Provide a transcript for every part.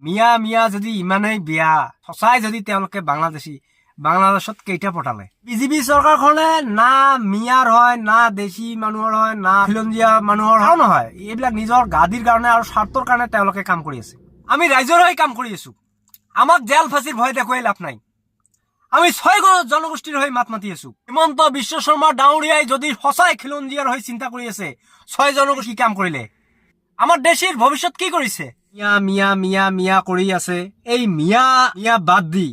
মিয়া মিয়া যদি ইমানেই বেয়া সঁচাই যদি তেওঁলোকে বাংলাদেশত কেইটা পঠালে বিজেপি চৰকাৰখনে না মিয়াৰ হয় না দেশী মানুহৰ হয় না খিলঞ্জীয়া মানুহৰ হয় নহয় এইবিলাক নিজৰ গাদীৰ কাৰণে আৰু স্বাৰ্থৰ কাৰণে তেওঁলোকে কাম কৰি আছে আমি ৰাইজৰ হৈ কাম কৰি আছো আমাক জেল ফাঁচিৰ ভয় দেখুৱাই লাভ নাই আমি 6 জনগোষ্ঠীৰ হৈ মাত মাতি আছো হিমন্ত বিশ্ব শৰ্মা ডাঙৰীয়াই যদি সঁচাই খিলঞ্জীয়াৰ হৈ চিন্তা কৰি আছে 6 জনগোষ্ঠী কাম কৰিলে আমাৰ দেশৰ ভৱিষ্যত কি কৰিছে মিয়া মিয়া মিয়া মিয়া কৰি আছে এই মিয়া মিয়া বাদ দি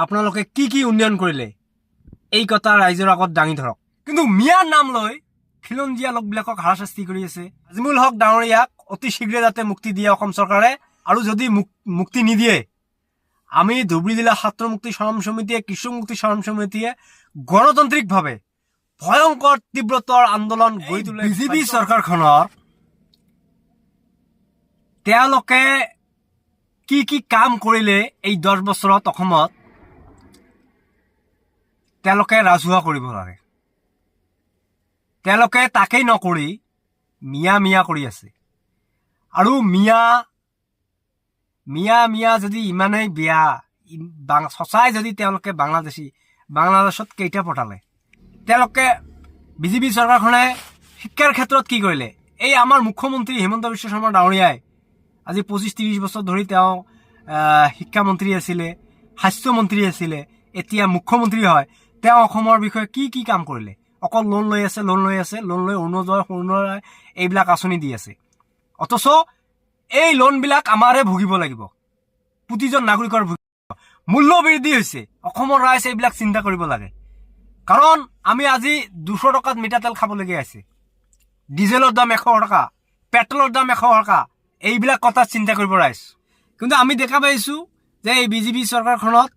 আপোনালোকে কি উন্নয়ন কৰিলে এই কথা ৰাইজৰ আগত দাঙি ধৰক কিন্তু মিয়াৰ নাম লৈ খিলঞ্জীয়া লোকবিলাকক হাৰাশাস্তি কৰি আছে আজিমুল হক ডাঙৰীয়াক অতি শীঘ্ৰে যাতে মুক্তি দিয়ে অসম চৰকাৰে আৰু যদি মুক্তি নিদিয়ে আমি ধুবুৰী জিলা ছাত্ৰ মুক্তি চৰম সমিতিয়ে কৃষক মুক্তি চৰম সমিতিয়ে গণতান্ত্ৰিকভাৱে ভয়ংকৰ তীব্ৰতৰ আন্দোলন গঢ়ি তোলে বিজেপি চৰকাৰখনৰ তেওঁলোকে কি কাম কৰিলে এই 10 বছৰত অসমত তেওঁলোকে ৰাজহুৱা কৰিব লাগে তেওঁলোকে তাকেই নকৰি মিয়া মিয়া কৰি আছে আৰু মিয়া মিয়া মিয়া যদি ইমানেই বেয়া সঁচাই যদি তেওঁলোকে বাংলাদেশত কেইটা পঠালে তেওঁলোকে বিজেপি চৰকাৰখনে শিক্ষাৰ ক্ষেত্ৰত কি কৰিলে এই আমাৰ মুখ্যমন্ত্ৰী হিমন্ত বিশ্ব শৰ্মা ডাঙৰীয়াই আজি 25-30 বছৰ ধৰি তেওঁ শিক্ষামন্ত্ৰী আছিলে স্বাস্থ্যমন্ত্ৰী আছিলে এতিয়া মুখ্যমন্ত্ৰী হয় তেওঁ অসমৰ বিষয়ে কি কাম কৰিলে অকল লোন লৈ অৰুণোদয় এইবিলাক আঁচনি দি আছে অথচ এই লোনবিলাক আমাৰে ভুগিব লাগিব প্ৰতিজন নাগৰিকৰ মূল্য বৃদ্ধি হৈছে অসমৰ ৰাইজ এইবিলাক চিন্তা কৰিব লাগে কাৰণ আমি আজি 200 টকাত মিঠাতেল খাবলগীয়া আছে ডিজেলৰ দাম 100 টকা পেট্ৰলৰ দাম 100 টকা এইবিলাক কথা চিন্তা কৰিব ৰাইজ কিন্তু আমি দেখা পাইছো যে এই বিজেপি চৰকাৰখনত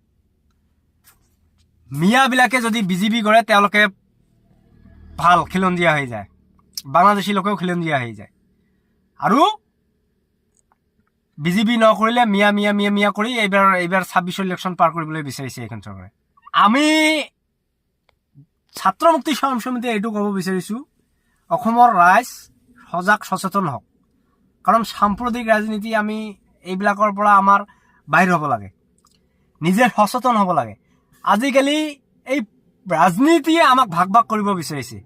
মিয়াবিলাকে যদি বিজেপি কৰে তেওঁলোকে ভাল খিলঞ্জীয়া হৈ যায় বাংলাদেশী লোকেও খিলঞ্জীয়া হৈ যায় আৰু বিজেপি নকৰিলে মিয়া মিয়া মিয়া মিয়া কৰি এইবাৰ 26 ইলেকশ্যন পাৰ কৰিবলৈ বিচাৰিছে এইখন চৰকাৰে আমি ছাত্ৰ মুক্তি চৰম সমিতিয়ে এইটো ক'ব বিচাৰিছো অসমৰ ৰাইজ সজাগ সচেতন হওক কাৰণ সাম্প্ৰদায়িক ৰাজনীতি আমি এইবিলাকৰ পৰা আমাৰ বাহিৰ হ'ব লাগে নিজে সচেতন হ'ব লাগে আজিকালি এই ৰাজনীতিয়ে আমাক ভাগ কৰিব বিচাৰিছে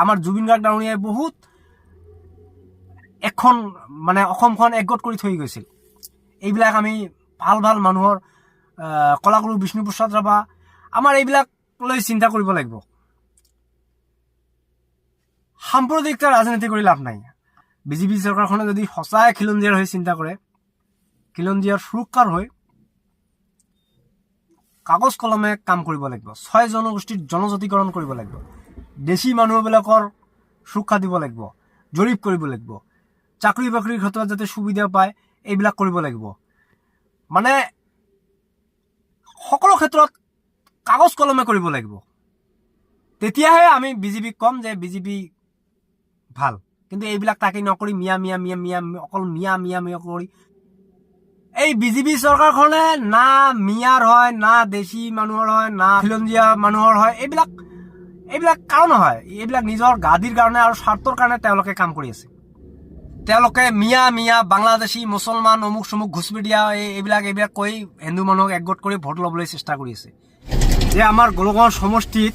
আমাৰ জুবিন গাৰ্গ ডাঙৰীয়াই বহুত এখন মানে অসমখন একগোট কৰি থৈ গৈছিল এইবিলাক আমি ভাল মানুহৰ কলাগুৰু বিষ্ণুপ্ৰসাদ ৰাভা আমাৰ এইবিলাক লৈ চিন্তা কৰিব লাগিব সাম্প্ৰদায়িকতা ৰাজনীতি কৰি লাভ নাই বিজেপি চৰকাৰখনে যদি সঁচাই খিলঞ্জীয়াৰ হৈ চিন্তা কৰে খিলঞ্জীয়াৰ সুৰক্ষাৰ হৈ কাগজ কলমে কাম কৰিব লাগিব 6 জনগোষ্ঠীৰ জনজাতিকৰণ কৰিব লাগিব দেশী মানুহবিলাকৰ সুৰক্ষা দিব লাগিব জৰীপ কৰিব লাগিব চাকৰি বাকৰিৰ ক্ষেত্ৰত যাতে সুবিধা পায় এইবিলাক কৰিব লাগিব মানে সকলো ক্ষেত্ৰত কাগজ কলমে কৰিব লাগিব তেতিয়াহে আমি বিজেপিক কম যে বিজেপি ভাল কিন্তু এইবিলাক তাকে নকৰি মিয়া মিয়া মিয়া মিয়া অকল মিয়া মিয়া মিয়া কৰি এই বিজেপি চৰকাৰখনে না মিয়াৰ হয় না দেশী মানুহৰ হয় না খিলঞ্জীয়া মানুহৰ হয় এইবিলাক কাৰণ নহয় এইবিলাক নিজৰ গাদীৰ কাৰণে আৰু স্বাৰ্থৰ কাৰণে তেওঁলোকে কাম কৰি আছে তেওঁলোকে মিয়া মিয়া বাংলাদেশী মুছলমান অমুক চমুক ঘুচপেটিয়া এইবিলাক কৈ হিন্দু মানুহক একগোট কৰি ভোট ল'বলৈ চেষ্টা কৰি আছে যে আমাৰ গোলগাঁও সমষ্টিত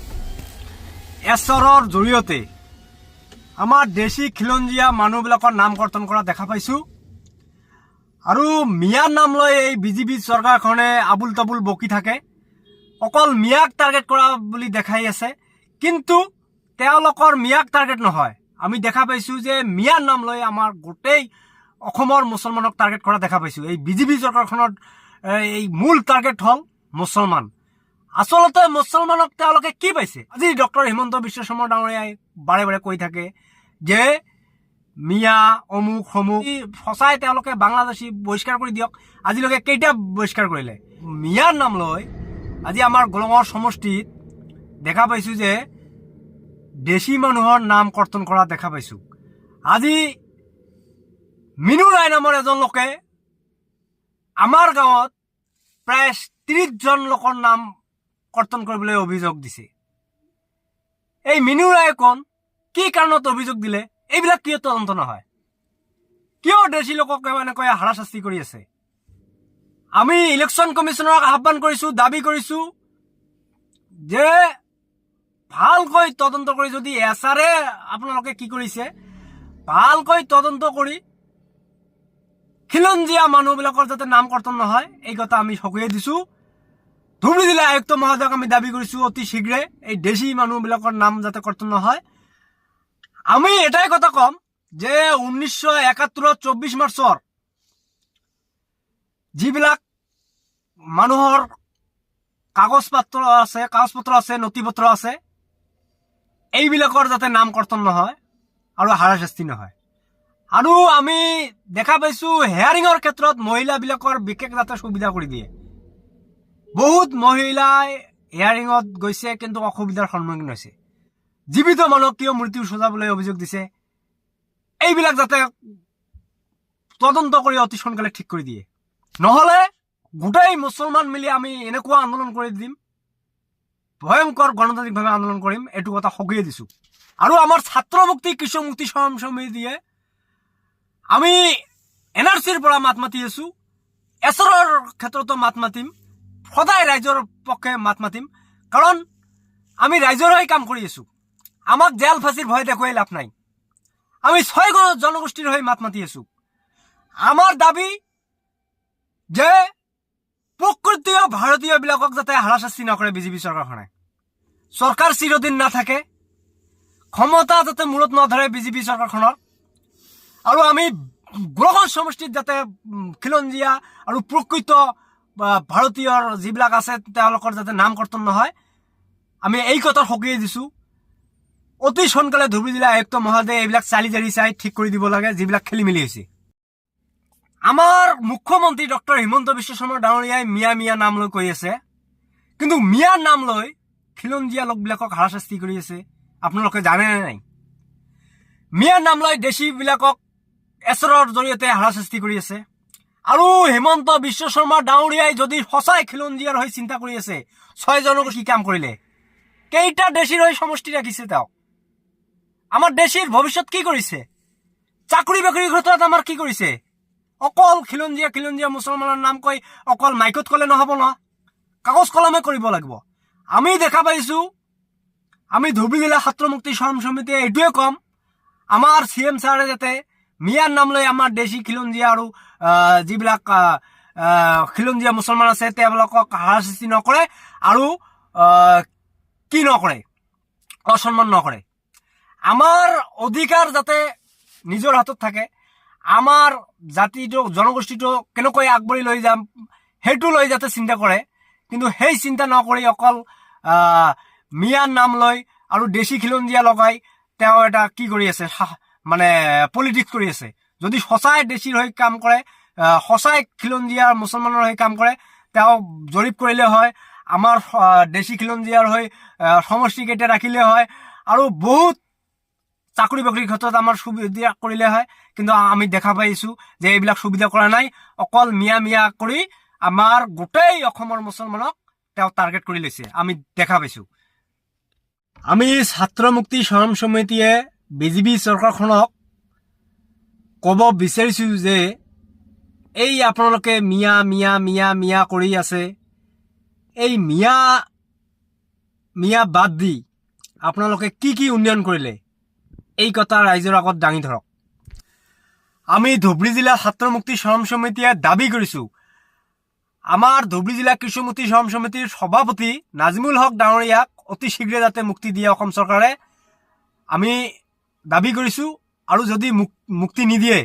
এছৰৰ জৰিয়তে আমাৰ দেশী খিলঞ্জীয়া মানুহবিলাকৰ নাম কৰ্তন কৰা দেখা পাইছো আৰু মিয়াৰ নাম লৈ এই বিজেপি চৰকাৰখনে আবুল তাবুল বকি থাকে অকল মিয়াক টাৰ্গেট কৰা বুলি দেখাই আছে কিন্তু তেওঁলোকৰ মিয়াক টাৰ্গেট নহয় আমি দেখা পাইছো যে মিয়াৰ নাম লৈ আমাৰ গোটেই অসমৰ মুছলমানক টাৰ্গেট কৰা দেখা পাইছো এই বিজেপি চৰকাৰখনৰ এই মূল টাৰ্গেট হল মুছলমান আচলতে মুছলমানক তেওঁলোকে কি পাইছে আজি ডক্টৰ হিমন্ত বিশ্ব শৰ্মা ডাঙৰীয়াই বাৰে কৈ থাকে যে মিয়া অমুক সমুক সঁচাই তেওঁলোকে বাংলাদেশী বহিষ্কাৰ কৰি দিয়ক আজিলৈকে কেইটা বহিষ্কাৰ কৰিলে মিয়াৰ নাম লৈ আজি আমাৰ গোলগাঁও সমষ্টিত দেখা পাইছো যে দেশী মানুহৰ নাম কৰ্তন কৰা দেখা পাইছো আজি মিনু ৰায় নামৰ এজন লোকে আমাৰ গাঁৱত প্ৰায় 30 জন লোকৰ নাম কৰ্তন কৰিবলৈ অভিযোগ দিছে এই মিনু ৰায় কোন কি কাৰণত অভিযোগ দিলে এইবিলাক কিয় তদন্ত নহয় কিয় দেশী লোকক এনেকৈ হাৰাশাস্তি কৰি আছে আমি ইলেকশ্যন কমিশ্যনক আহ্বান কৰিছো, দাবী কৰিছো যে ভালকৈ তদন্ত কৰি, যদি এছাৰে আপোনালোকে কি কৰিছে ভালকৈ তদন্ত কৰি খিলঞ্জীয়া মানুহবিলাকৰ যাতে নাম কৰ্তন নহয়, এই কথা আমি সকলোৱে দিছো। ধুবুৰী জিলা আয়ুক্ত মহোদয়ক আমি দাবী কৰিছো অতি শীঘ্ৰে এই দেশী মানুহবিলাকৰ নাম যাতে কৰ্তন নহয়। আমি এটাই কথা কম যে 1971 24 মাৰ্চৰ যিবিলাক মানুহৰ কাগজ পত্ৰ আছে, নথি পত্ৰ আছে, এইবিলাকৰ যাতে নাম কৰ্তন নহয় আৰু হাৰাশাস্তি নহয়। আৰু আমি দেখা পাইছো হেয়াৰিঙৰ ক্ষেত্ৰত মহিলাবিলাকৰ বিশেষ যাতে সুবিধা কৰি দিয়ে। বহুত মহিলাই হেয়াৰিঙত গৈছে কিন্তু অসুবিধাৰ সন্মুখীন হৈছে। জীৱিত মানুহক কিয় মৃত্যু সজাবলৈ অভিযোগ দিছে, এইবিলাক যাতে তদন্ত কৰি অতি সোনকালে ঠিক কৰি দিয়ে, নহলে গোটেই মুছলমান মিলি আমি এনেকুৱা আন্দোলন কৰি দিম, ভয়ংকৰ গণতান্ত্ৰিকভাৱে আন্দোলন কৰিম, এইটো কথা সকলোৱে দিছো। আৰু আমাৰ ছাত্ৰ মুক্তি কৃষক মুক্তি সমিতিয়ে আমি NRCৰ পৰা মাত মাতি আছো, এছৰৰ ক্ষেত্ৰতো মাত মাতিম, সদায় ৰাইজৰ পক্ষে মাত মাতিম, কাৰণ আমি ৰাইজৰ হৈ কাম কৰি আছো। আমাক জেল ফাঁচিৰ ভয় দেখুৱাই লাভ নাই। আমি 6 জনগোষ্ঠীৰ হৈ মাত মাতি আছো। আমাৰ দাবী যে প্ৰকৃতীয় ভাৰতীয় বিলাকক যাতে হাৰাশাস্তি নকৰে বিজেপি চৰকাৰখনে। চৰকাৰ চিৰদিন নাথাকে, ক্ষমতা যাতে মূৰত নধৰে বিজেপি চৰকাৰখনৰ। আৰু আমি গোলগঞ্জ সমষ্টিত যাতে খিলঞ্জীয়া আৰু প্ৰকৃত ভাৰতীয় যিবিলাক আছে তেওঁলোকৰ যাতে নাম কৰ্তন নহয়, আমি এই কথা সকলোৱে দিছো। অতি সোনকালে ধুবুৰী জিলা আয়ুক্ত মহোদয়ে এইবিলাক চালি জাৰি চাই ঠিক কৰি দিব লাগে, যিবিলাক খেলি মেলি হৈছে। আমাৰ মুখ্যমন্ত্ৰী ডক্টৰ হিমন্ত বিশ্ব শৰ্মা ডাঙৰীয়াই মিয়া নাম লৈ কৈ আছে, কিন্তু মিয়াৰ নাম লৈ খিলঞ্জীয়া লোকবিলাকক হাৰাশাস্তি কৰি আছে। আপোনালোকে জানে নাই? মিয়াৰ নাম লৈ দেশীবিলাকক এছৰৰ জৰিয়তে হাৰাশাস্তি কৰি আছে। আৰু হিমন্ত বিশ্ব শৰ্মা ডাঙৰীয়াই যদি সঁচাই খিলঞ্জীয়াৰ হৈ চিন্তা কৰি আছে, 6 জনগোষ্ঠী কাম কৰিলে কেইটা দেশীৰ হৈ সমষ্টি ৰাখিছে তেওঁ? আমাৰ দেশীৰ ভৱিষ্যত কি কৰিছে? চাকৰি বাকৰিৰ ক্ষেত্ৰত আমাৰ কি কৰিছে? অকল খিলঞ্জীয়া মুছলমানৰ নাম কৈ অকল মাইকত কলে নহব ন, কাগজ কলমে কৰিব লাগিব। আমি দেখা পাইছো, আমি ধুবুৰী জিলা ছাত্ৰ মুক্তি সমিতিয়ে এইটোৱে কম, আমাৰ CM ছাৰে যাতে মিয়াৰ নাম লৈ আমাৰ দেশী খিলঞ্জীয়া আৰু যিবিলাক খিলঞ্জীয়া মুছলমান আছে তেওঁলোকক হাৰাশাস্তি নকৰে আৰু কি নকৰে, অসন্মান নকৰে। আমাৰ অধিকাৰ যাতে নিজৰ হাতত থাকে, আমাৰ জাতিটো জনগোষ্ঠীটো কেনেকৈ আগবাঢ়ি লৈ যাম সেইটো লৈ যাতে চিন্তা কৰে। কিন্তু সেই চিন্তা নকৰি অকল মিয়াৰ নাম লৈ আৰু দেশী খিলঞ্জীয়া লগাই তেওঁ এটা কি কৰি আছে, মানে পলিটিক্স কৰি আছে। যদি সঁচাই দেশীৰ হৈ কাম কৰে, সঁচাই খিলঞ্জীয়াৰ মুছলমানৰ হৈ কাম কৰে, তেওঁ জৰীপ কৰিলে হয়, আমাৰ দেশী খিলঞ্জীয়াৰ হৈ সমষ্টি কেইটা ৰাখিলে হয়, আৰু বহুত চাকৰি বাকৰিৰ ক্ষেত্ৰত আমাৰ সুবিধা কৰিলে হয়। কিন্তু আমি দেখা পাইছো যে এইবিলাক সুবিধা কৰা নাই, অকল মিয়া কৰি আমাৰ গোটেই অসমৰ মুছলমানক তেওঁ টাৰ্গেট কৰি লৈছে, আমি দেখা পাইছো। আমি ছাত্ৰ মুক্তি সমিতিয়ে বিজেপি চৰকাৰখনক কব বিচাৰিছো যে এই আপোনালোকে মিয়া কৰি আছে, এই মিয়া বাদ দি আপোনালোকে কি উন্নয়ন কৰিলে এই কথা ৰাইজৰ আগত দাঙি ধৰক। আমি ধুবুৰী জিলা ছাত্ৰ মুক্তি সমিতিয়ে দাবী কৰিছো, আমাৰ ধুবুৰী জিলা কৃষক মুক্তি সমিতিৰ সভাপতি নাজিমুল হক ডাঙৰীয়াক অতি শীঘ্ৰে যাতে মুক্তি দিয়ে অসম চৰকাৰে, আমি দাবী কৰিছো। আৰু যদি মুক্তি নিদিয়ে,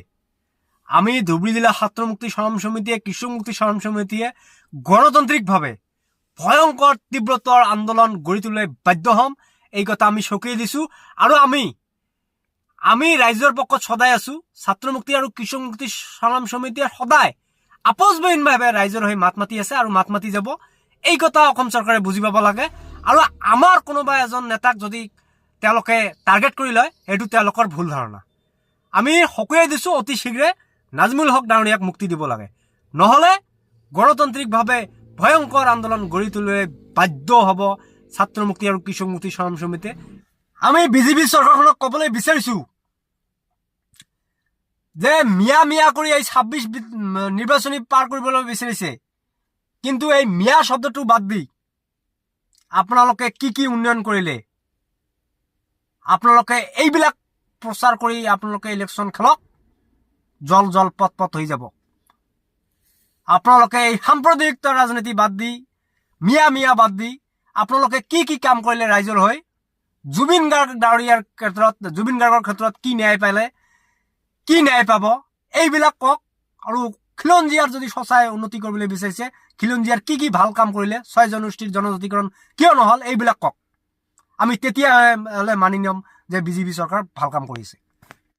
আমি ধুবুৰী জিলা ছাত্ৰ মুক্তি সমিতিয়ে কৃষক মুক্তি সমিতিয়ে গণতান্ত্ৰিকভাৱে ভয়ংকৰ তীব্ৰতৰ আন্দোলন গঢ়ি তুলিবলৈ বাধ্য হম, এই কথা আমি চকিয়াই দিছো। আৰু আমি ৰাইজৰ পক্ষত সদায় আছো। ছাত্ৰ মুক্তি আৰু কৃষক মুক্তি সমিতিয়ে সদায় আপোচবিহীনভাৱে ৰাইজৰ হৈ মাত মাতি আছে আৰু মাত মাতি যাব। এই কথা অসম চৰকাৰে বুজি পাব লাগে। আৰু আমাৰ কোনোবা এজন নেতাক যদি তেওঁলোকে টাৰ্গেট কৰি লয়, সেইটো তেওঁলোকৰ ভুল ধাৰণা। আমি সকলোৱে দিছো অতি শীঘ্ৰে নাজমুল হক ডাঙৰীয়াক মুক্তি দিব লাগে, নহলে গণতান্ত্ৰিকভাৱে ভয়ংকৰ আন্দোলন গঢ়ি তুলিবলৈ বাধ্য হব ছাত্ৰ মুক্তি আৰু কৃষক মুক্তি সমিতিয়ে। আমি বিজেপি চৰকাৰখনক কবলৈ বিচাৰিছো যে মিয়া কৰি এই 26 নিৰ্বাচনী পাৰ কৰিবলৈ বিচাৰিছে, কিন্তু এই মিয়া শব্দটো বাদ দি আপোনালোকে কি উন্নয়ন কৰিলে আপোনালোকে এইবিলাক প্ৰচাৰ কৰি আপোনালোকে ইলেকশ্যন খেলক জল পট হৈ যাব আপোনালোকে এই সাম্প্ৰদায়িকতা ৰাজনীতি বাদ দি মিয়া বাদ দি আপোনালোকে কি কাম কৰিলে ৰাইজৰ হৈ জুবিন গাৰ্গৰ ক্ষেত্ৰত কি ন্যায় পালে কি ন্যায় পাব এইবিলাক কওক আৰু খিলঞ্জীয়াৰ যদি সঁচাই উন্নতি কৰিবলৈ বিচাৰিছে খিলঞ্জীয়াৰ কি ভাল কাম কৰিলে 6 জনগোষ্ঠীৰ জনজাতিকৰণ কিয় নহল এইবিলাক কওক আমি তেতিয়া হলে মানি নিয়ম যে বিজেপি চৰকাৰ ভাল কাম কৰিছে